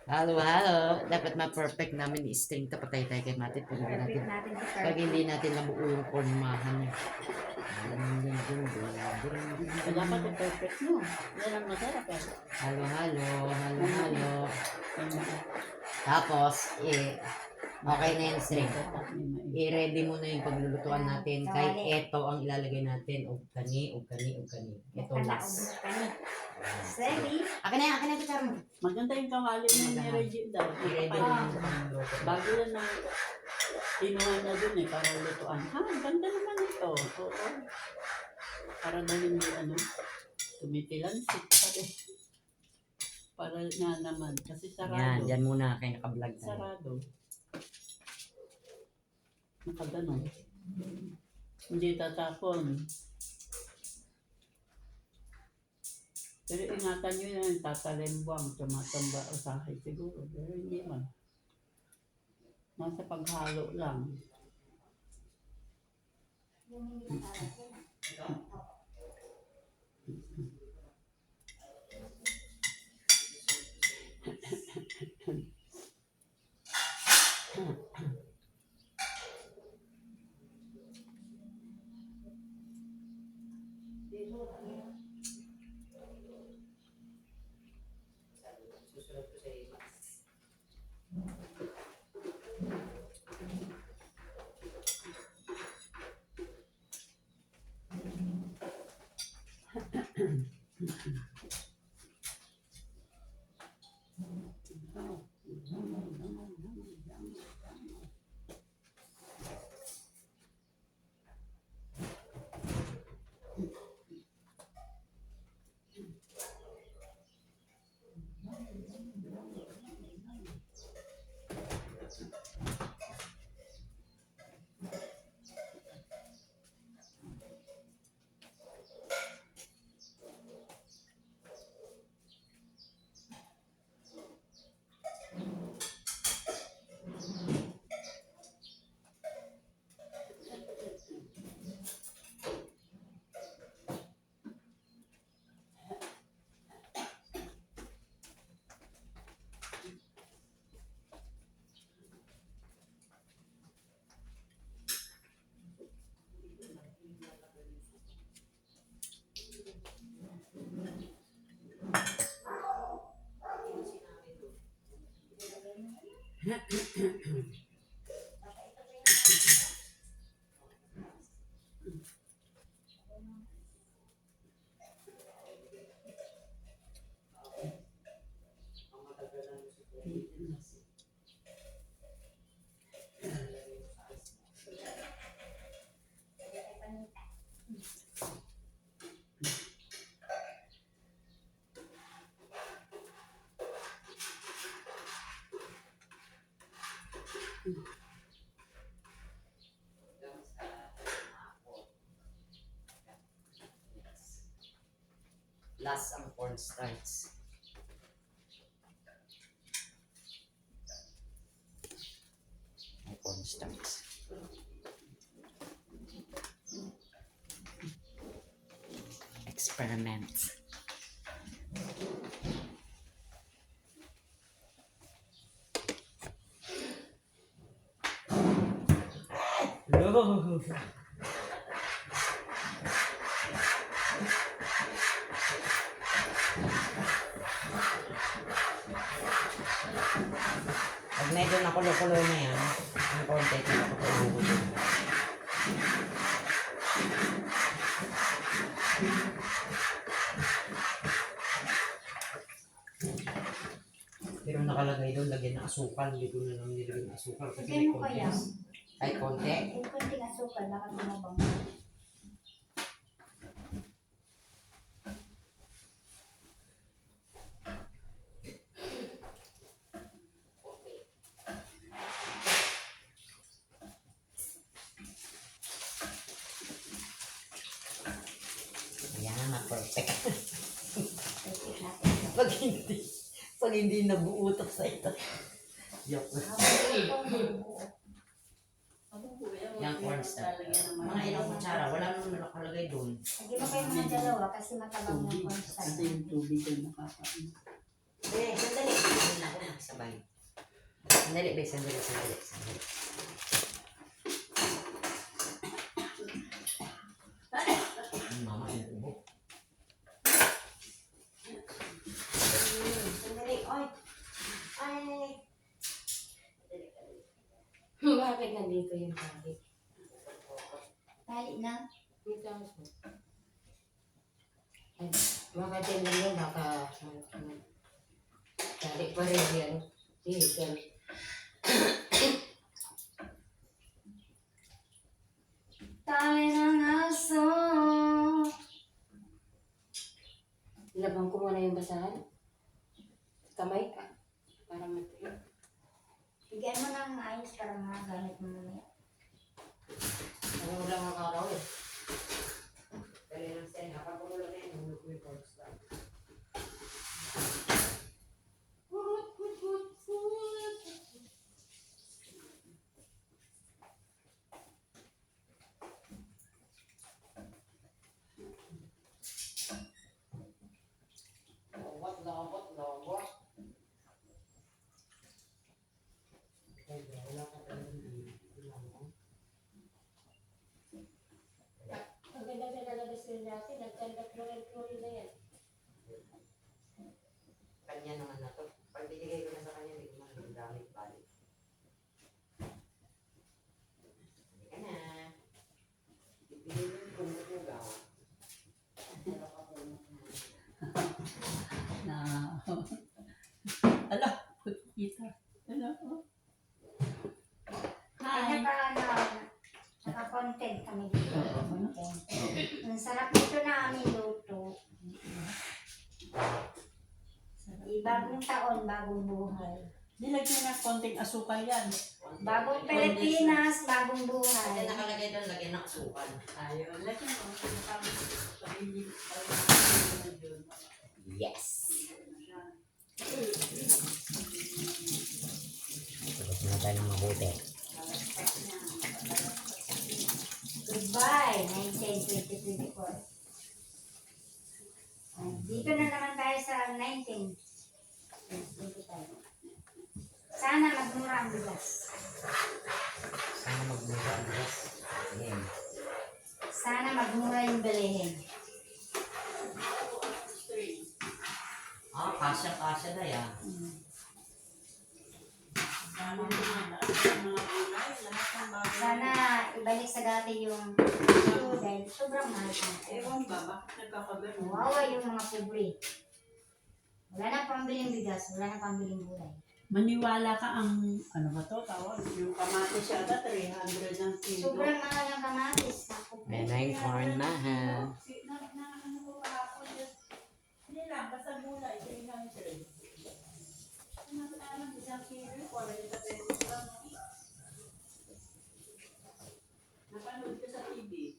Halo, halo. Dapat ma-perfect namin i-string to. Patay tayo kay Matit. Pag hindi natin nabuo yung formahan niya. Dapat i-perfect mo. Yan ang masarap eh. Halo, halo. Halo, halo. Tapos, okay na yung string. I-ready mo na yung paglulutuan natin. Kahit ito ang ilalagay natin. Og kani. Ito last. Ready? Akin na ito, Charmo. Maganda yung kawali na ni Reggie daw. I-ready mo yung pagluluto. Bago yan na tinuha na dun eh, para lutuan. Ha, ganda naman ito. Oo. Para daw hindi tumitilansik pa rin. Para nga naman. Kasi sarado. Yan, dyan muna kayo naka-vlog tayo. Sarado. Nakaganon. Hindi tatapon. Pero ingatan nyo yan, tatalembwang, tumatamba o sakit siguro. Pero hindi man. Nasa paghalo lang. Susunod ko sa iyo. Last ang cornstarch. Ang cornstarch. Experiment. Hello. Pag medyo nakulo-kulo na yan, ang konti ko nakukulo din. Pero nakalagay doon, lagyan ng asukal. Hindi ko na lang nilagyan ng asukal kasi may konti. Kahit konti. Yung konting asukal, nakatumabang. Ayan, na-perfect. pag hindi nabuutok sa ito. Joke na. Yung cornstarch. Mga ilang kutsara, wala naman nakalagay doon. Lagi mo kayo mga dalawa kasi matabang ng Tubig. cornstarch. Kasi yung tubig ay nakakain. Eh, sandali. Hindi na ako nakasabay. Sandali, be. Sandali. Mama, yung ubo. Sandali, oy. Ay. Bakit nandito yung tali? Tali na. Yung taas mo. Ay, bakit yan lang yun? Tali pa rin yan. Tingnan. Tali ng aso. Ilabang ko muna yung basahan. Kamay ka. Para matuyo. Bigyan mo ng ayos para magamit mo mamaya. Ano lang ang araw eh. Dali ng sen. Kapag kumulo na yun, hulog ko yung cords lang. Lawat. Ay, wala ka talagang Ang ganda na lalabas rin natin. Nagkanda-chlorine na yan. Kanya naman na to. Pag binigay ko na sa kanya, hindi ko man gamit balik. Hindi ka na. Ibigay mo yung kumukugaw. Pero ka po Na. Ala, kita. Ala, oh. Ay, Hi. naka-content kami dito. Oo. Content. Ang sarap nito na aming luto. Bagong taon, bagong buhay. Nilagyan na konting asukal yan. Bagong Pilipinas, bagong Kasi buhay. nakalagay doon, lagyan ng asukal. Ayun, lagyan mo. Yes! Tapos na tayo ng mabuti. Goodbye, 1920-2024. Dito na naman tayo sa 19. Sana magmura ang bigas. Sana magmura ang bigas. Ayan. Sana magmura yung bilihin. Kasya na yan. Sana ibalik sa dati yung dahil sobrang mahal na. Ewan ba, bakit nagkakagano? Wawa yung mga pobre. Wala na pambiling bigas, wala na pambiling gulay. Maniwala ka ang, ano ba to tawag? Yung kamatis yata, 300 ng kilo. Sobrang mahal ng kamatis. Naku po. Menay corn mahal. Ano ko kahapon yun? Hindi lang, basta gulay, 300. Ano, isang kilo, 40 pesos lang. Napanood ko sa TV.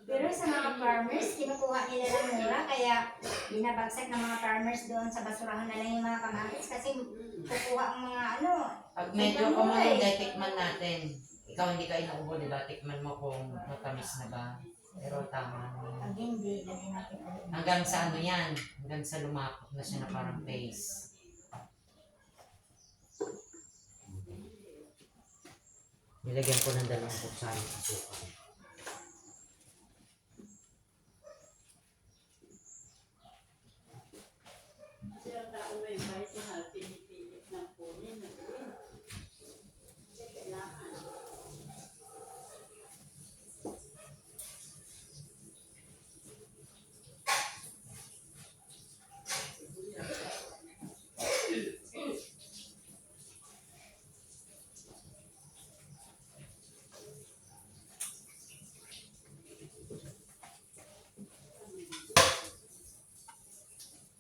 Pero sa mga farmers, kinukuha nila ng mura, kaya binabagsak ng mga farmers doon sa basurahan na lang yung mga kamatis kasi kukuha ang mga ano. Pag medyo kumalunday, tikman natin. Ikaw hindi ka inuubo, di ba? Tikman mo kung matamis na ba. Pero tama. Pag hindi, lagyan natin ulit. Hanggang sa ano yan? Hanggang sa lumapot na siya na parang paste. Nilagyan ko ng 2 kutsara ng asukal. Kasi ang tao may kahit na pinipilit ng kunin. Kailangan.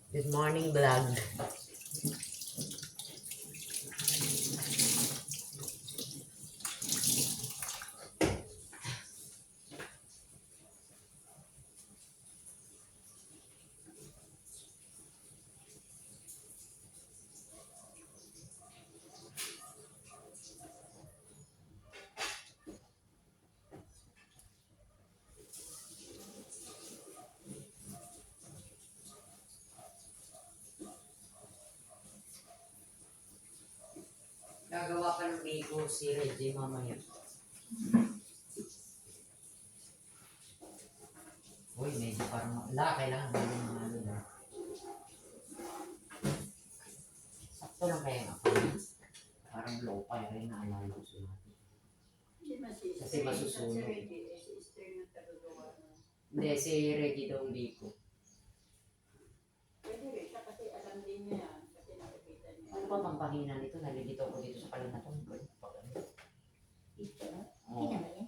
Good morning, vlog. Biko si Reggie mamaya. Uy, medyo parang kailangan medyo mga ano na. Sakto lang kaya nga ako. Parang low pa rin na alala ko sa natin. Kasi masusunog. Hindi, si Reggie daw Biko. Pwede rin siya kasi alam din niya yan. Kasi nakikita niya. Ano ba bang pangina nito? Nalilito ko dito sa palanatong ko. Dito. Oo. Hindi na ba yan?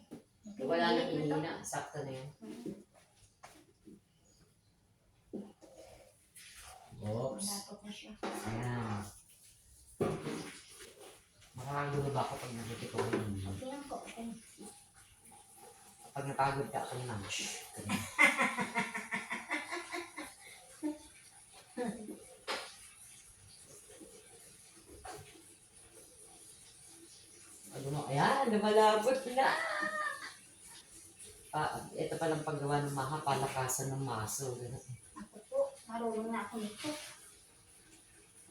Wala nang inina. Sakto na yan. Oops. Malapot na siya. Ayan. Makakagulo ba ako pag nakikita ko yun? Okay lang po. Okay. Pag napagod ka ako naman. Ayan, lumalabot na. Ito palang paggawa ng maha, palakasan ng maso. Ako po. Marunong na ako nito.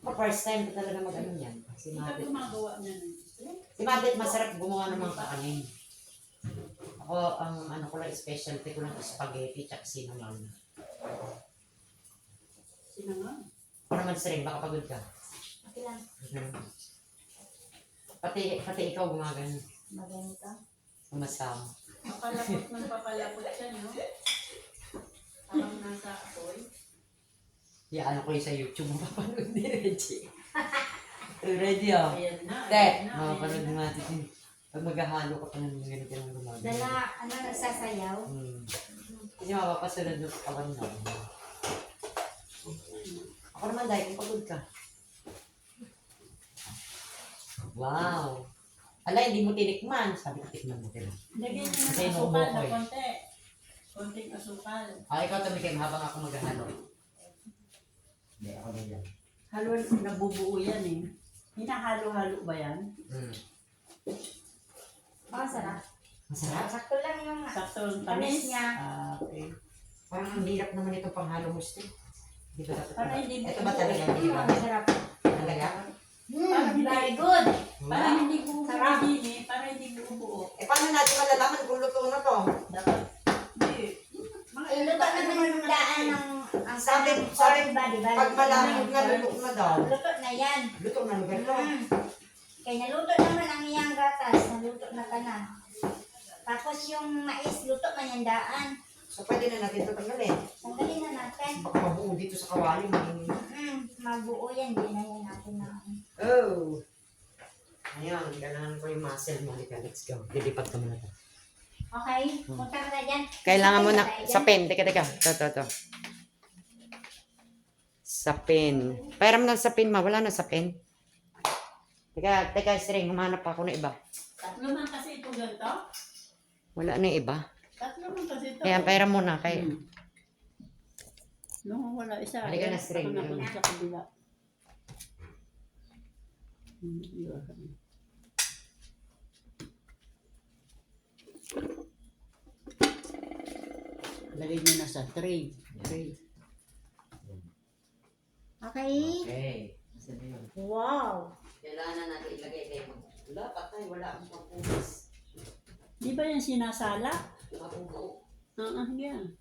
First time ko talaga mag-ano yan. Si Ikaw Mabit. gumagawa niya. Si Mabit masarap gumawa ng mga kakanin. Ako, ang ano ko lang, specialty ko lang spaghetti tsaka sinangag. Sinangag. Ako naman string, baka pagod ka. Okay lang. Pati ikaw gumagano. Maganito. Sumasama. Papalapot ng papalapot siya, no? Parang nasa apoy. Ano ko yung sa YouTube, mapapanood ni Reggie. Ready oh. Ayan na. Te, ayan na, mapapanood ayan na. natin yun. Pag maghahalo ka pa ng ganito yung gumagano. Dala, nagsasayaw. Kasi mapapasunod yung kawan na. Ako naman dahil kung pagod ka. Wow! Ala, hindi mo tinikman. Sabi ko, tikman mo tila. Lagyan niyo Kasi ng inuubo asukal ko na eh. konti. Konting asukal. Ikaw tumikim habang ako maghahalo. Hindi, ako na yan. Halo, nabubuo yan eh. Hinahalo-halo ba yan? Oh, sarap. Masarap. Sakto lang yung Sakto ang tamis tamis. niya. Okay. Parang ang hirap naman itong panghalo mo, Steve. Hindi ba dapat? Para hindi Ito ba talaga? Hindi ba? Masarap. Talaga? Very good. Para Wala. hindi bubuo Sarap. din eh. Para hindi bubuo. Paano natin malalaman kung luto na to? Dapat. Hindi. Mga Iluto naman yung daan ng ang Sabi- foreign body. Pag malapot na luto na daw. Luto na yan. Luto na lugar to. Kaya naluto naman ang iyang gatas. Naluto na ka na. Tapos yung mais, luto man yung daan. So pwede na natin ito tanggalin. Tanggalin na natin. Baka mabuo dito sa kawali. Mabuo yan. Hindi na yan natin na. Oh! Ayun, kailangan ko yung muscle mo. Halika, let's go. Lilipad ka muna to. Okay? Punta ka na dyan. Kailangan mo na, Punta tayo sa dyan. pen. Teka. Ito. Sa pen. Pairam na sa pen, ma. Wala na sa pen. Teka, string. Humanap ako ng iba. Tatlo man kasi ito ganito. Wala na yung iba. Tatlo man kasi ito. Kaya pairam muna. Kaya, No, wala isa. Halika na, string. Ako na sa kabila. Yun. Lagay niyo na sa tray. Tray. Okay. okay. Saan na yun? Wow. Kailangan na natin ilagay kayo. Wala, patay. Wala akong pangkumas. Di ba yung sinasala? Mabubuo. Yan.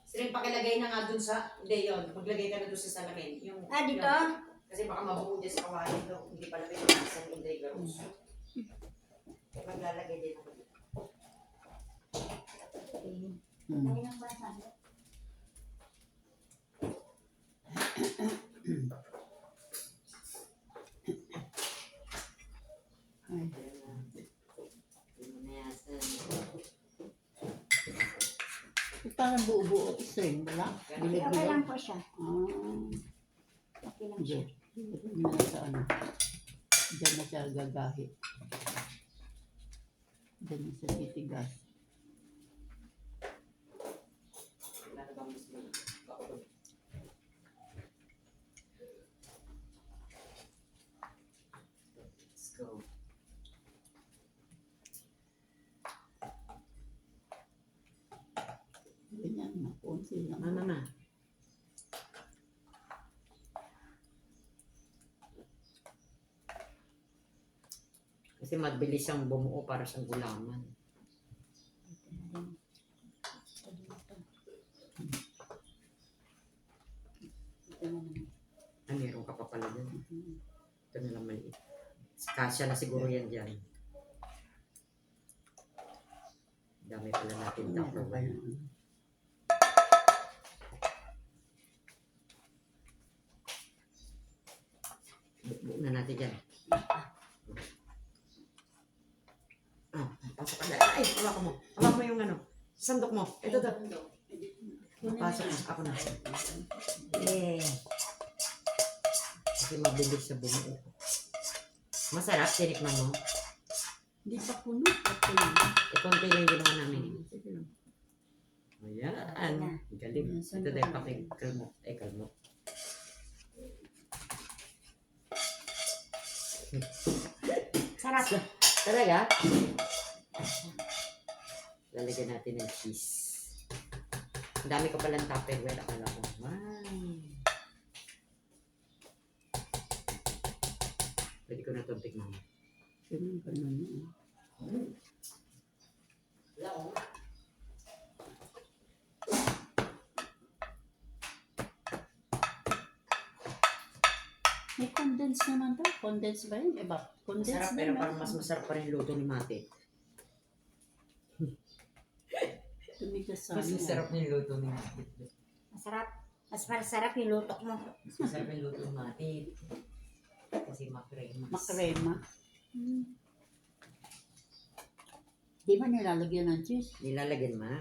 String, pakilagay na nga dun sa, hindi yun. Maglagay ka na dun sa salamin. Yung, Dito? Kasi baka mabuo dyan sa kawali ito. Hindi pala may nasa hindi garos. Maglalagay din ako dito. Lagay ng basa. Ay. Parang buo-buo string, wala? Okay lang po siya. Okay lang siya. Diyan na sa ano. Diyan na siya gagahit. Diyan na siya titigas. Let's go. Ganyan, makunti lang. Mama. Kasi mabilis siyang bumuo para sa gulaman. Ah, meron ka pa pala dyan. Ito na lang maliit. Kasya na siguro yan dyan. Dami pala natin Meron ba tapos. yun? Bukbuk na natin dyan. Ah, pasok ka na. Ay, hawakan mo. Hawakan mo yung ano. Sandok mo. Ito to. Pasok mo. Ako na. Yeah. Kasi mabilis siya bumuo. Masarap, tinikman mo. Hindi pa puno. Konti lang yung ginawa namin. Ayan. Galing. Ito dahil pakikalmo. Ay, kalmo. Sarap. Talaga? Lalagyan natin ng cheese. Ang dami ko palang tupperware. Akala ko. Wow. Pwede ko na itong tikman. Ganun. May condense naman to. Condense ba yun? Iba. Condense Masarap, din pero ba? parang mas masarap pa rin yung luto ni Mate. Tumigas sa Mas ano. masarap na yung luto ni Mate. Masarap. Mas masarap yung luto mo. Mas masarap yung luto ni Mate. Kasi makremas. Makrema. Di ba nilalagyan ng cheese? Nilalagyan ma.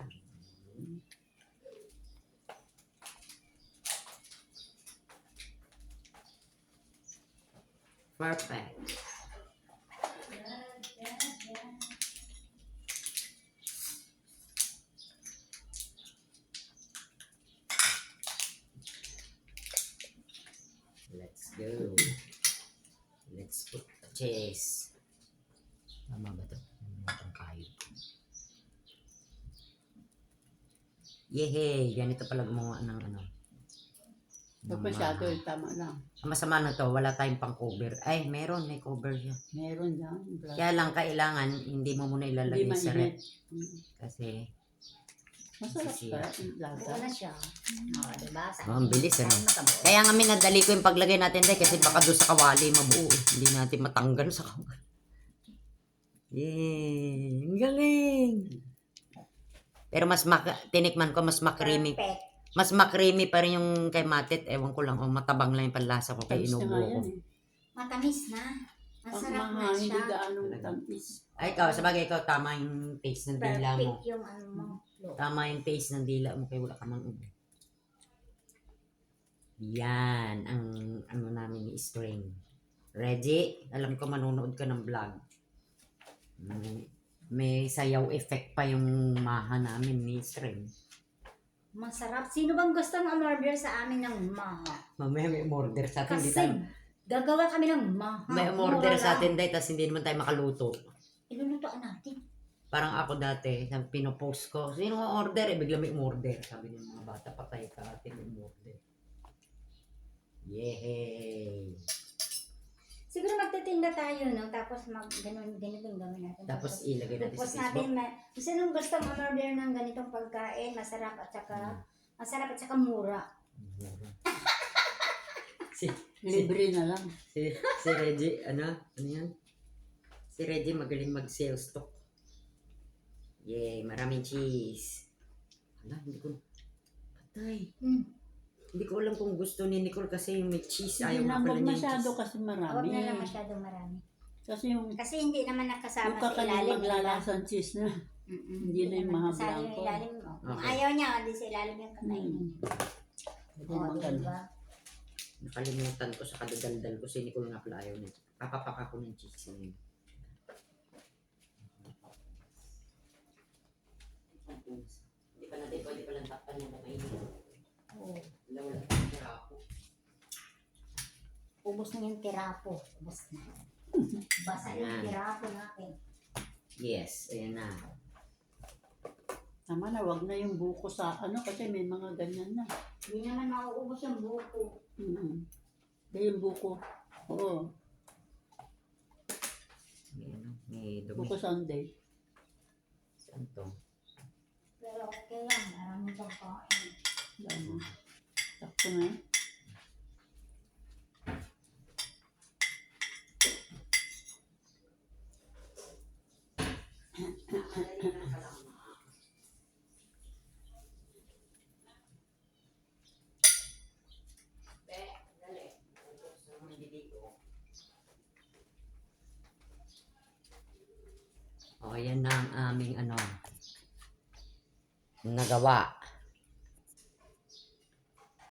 Perfect. Let's go. Let's put the cheese. Tama ba ito? Ang kayo. Yehey! Ganito pala gumawa ng ano. Pag masyado, tama lang. Ang masama na to, wala tayong pang cover. Ay, meron, may cover siya. Meron yan. Kaya lang kailangan, hindi mo muna ilalagay sa rep. Kasi, Masarap Sisiya. ka. Yung lasa. Buo na siya. Oo, diba? ang bilis ano. Kaya nga minadali ko yung paglagay natin dahil kasi baka doon sa kawali mabuo. Hindi natin matanggal sa kawali. Yay! Ang galing! Pero mas tinikman ko, mas makrimi. Perfect. Mas makrimi pa rin yung kay Matit. Ewan ko lang, o matabang lang yung panlasa ko kay Tamis na nga inubo ko. yan eh. Matamis na. Ang Masarap mga na hindi siya. gaanong tamis. Ay, ikaw, sabagay ikaw, tama yung taste ng dila mo. Perfect yung ano mo. Tama yung taste ng dila mo kaya wala ka mang ubo. Yan, ang ano namin ni String. Ready? Alam ko manonood ka ng vlog. May sayaw effect pa yung maha namin ni String. Masarap. Sino bang gusto umorder sa amin ng maha? Mamaya may umorder sa atin. Hindi Kasi tayo, gagawa kami ng maha. may umorder Mura sa lang. atin dahil tapos hindi naman tayo makaluto. Ilulutoan natin. Parang ako dati, pinopost ko, sino nga order? Bigla may umorder. Sabi ng mga bata, patay ka atin umorder. Yehey! Siguro magtitinda tayo, no? Tapos ganun yung gawin natin. Tapos ilagay natin Tapos sa natin, Facebook. sino gusto umorder ng ganitong pagkain, masarap at saka mura. si Libre na lang. si Reggie, ano yan? Si Reggie magaling mag-sales stock. Yay, maraming cheese. Hala, hindi ko, patay. Hindi ko alam kung gusto ni Nicole kasi yung may cheese. Hindi Ayaw nga lang, pala huwag niya yung masyado cheese. kasi Huwag marami. na lang masyadong marami. Kasi yung Kasi hindi naman nakasama sa kakanin ilalim. maglalasan cheese na. Hindi na yung mga Kasali yung blanco. ilalim mo. Kung Okay. ayaw niya, hindi sa ilalim yung kakainin. Hindi Oo, maganda. diba? Nakalimutan ko sa kadadaldal ko si Nicole nga pala ayaw niya. Papapaka ko ng cheese ngayon. Hindi pa natin pwede palang takpan niya na mainit. Oo. Wala tayong tirapo. Ubus na yung tirapo. Ubus na. Basa yung Ayan. tirapo natin. Yes, ayan na. Tama na, wag na yung buko sa ano kasi may mga ganyan na. Hindi naman mauubos yung buko. Yung buko. Oo. May dumi. Buko Sunday. Saan to? Pero okay lang, marami pang kain. Dami. Sakto na eh. O, yan na ang aming nagawa.